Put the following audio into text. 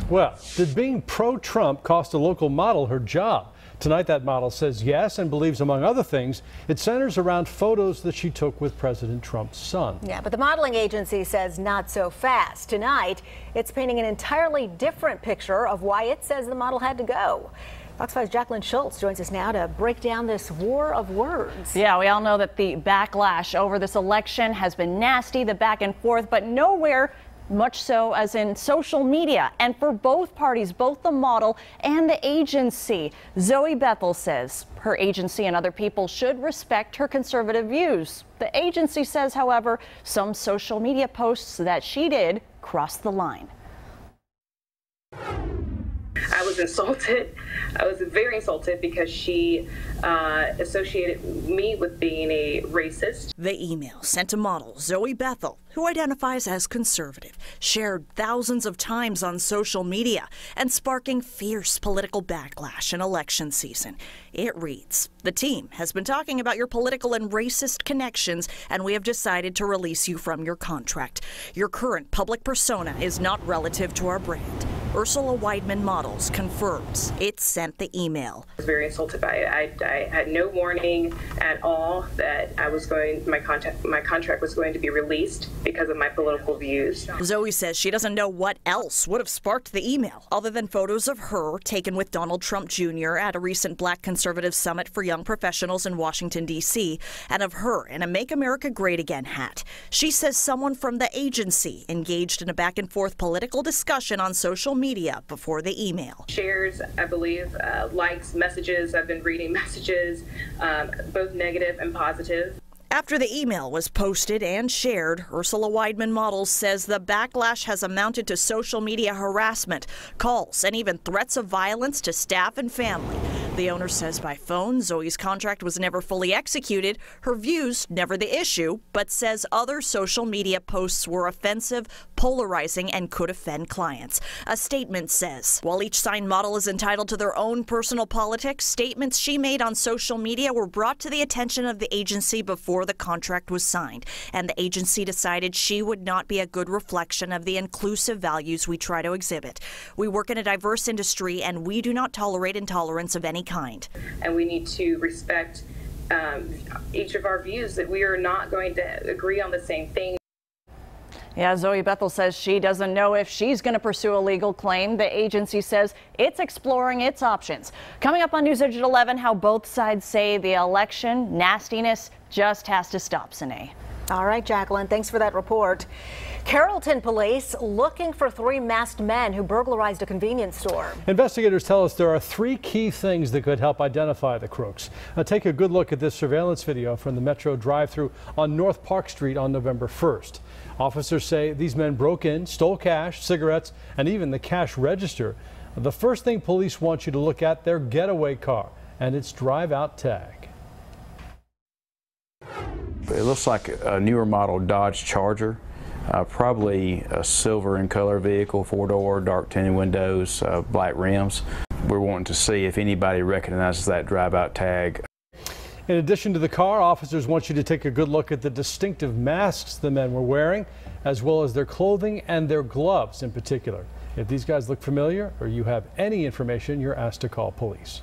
Well, did being pro-Trump cost a local model her job? Tonight, that model says yes and believes, among other things, it centers around photos that she took with President Trump's son. Yeah, but the modeling agency says not so fast. Tonight, it's painting an entirely different picture of why it says the model had to go. Fox 5's Jacqueline Schultz joins us now to break down this war of words. Yeah, we all know that the backlash over this election has been nasty, the back and forth, but nowhere much so as in social media. And for both parties, both the model and the agency, Zoe Bethel says her agency and other people should respect her conservative views. The agency says, however, some social media posts that she did crossed the line. I was insulted. I was very insulted because she associated me with being a racist. The email sent to model Zoe Bethel, who identifies as conservative, shared thousands of times on social media and sparking fierce political backlash in election season. It reads, "The team has been talking about your political and racist connections, and we have decided to release you from your contract. Your current public persona is not relative to our brand." Ursula Weidman Models confirms it sent the email. I was very insulted by it. I had no warning at all that my contract was going to be released because of my political views. Zoe says she doesn't know what else would have sparked the email other than photos of her taken with Donald Trump Jr. at a recent Black conservative summit for young professionals in Washington, D.C., and of her in a Make America Great Again hat. She says someone from the agency engaged in a back and forth political discussion on social media before the email. Shares, I believe, likes, messages. I've been reading messages, both negative and positive. After the email was posted and shared, Ursula Weidman Models says the backlash has amounted to social media harassment, calls, and even threats of violence to staff and family. The owner says by phone, Zoe's contract was never fully executed, her views never the issue, but says other social media posts were offensive, polarizing, and could offend clients. A statement says, while each signed model is entitled to their own personal politics, statements she made on social media were brought to the attention of the agency before the contract was signed, and the agency decided she would not be a good reflection of the inclusive values we try to exhibit. We work in a diverse industry, and we do not tolerate intolerance of any kind. And we need to respect each of our views, that we are not going to agree on the same thing. Yeah, Zoe Bethel says she doesn't know if she's going to pursue a legal claim. The agency says it's exploring its options. Coming up on News Edge at 11, how both sides say the election nastiness just has to stop, Sine. All right, Jacqueline, thanks for that report. Carrollton police looking for 3 masked men who burglarized a convenience store. Investigators tell us there are 3 key things that could help identify the crooks. Now take a good look at this surveillance video from the Metro drive-thru on North Park Street on November 1st. Officers say these men broke in, stole cash, cigarettes, and even the cash register. The first thing police want you to look at, their getaway car and its drive-out tag. It looks like a newer model Dodge Charger, probably a silver in color vehicle, 4-door, dark tinted windows, black rims. We're wanting to see if anybody recognizes that drive-out tag. In addition to the car, officers want you to take a good look at the distinctive masks the men were wearing, as well as their clothing and their gloves in particular. If these guys look familiar or you have any information, you're asked to call police.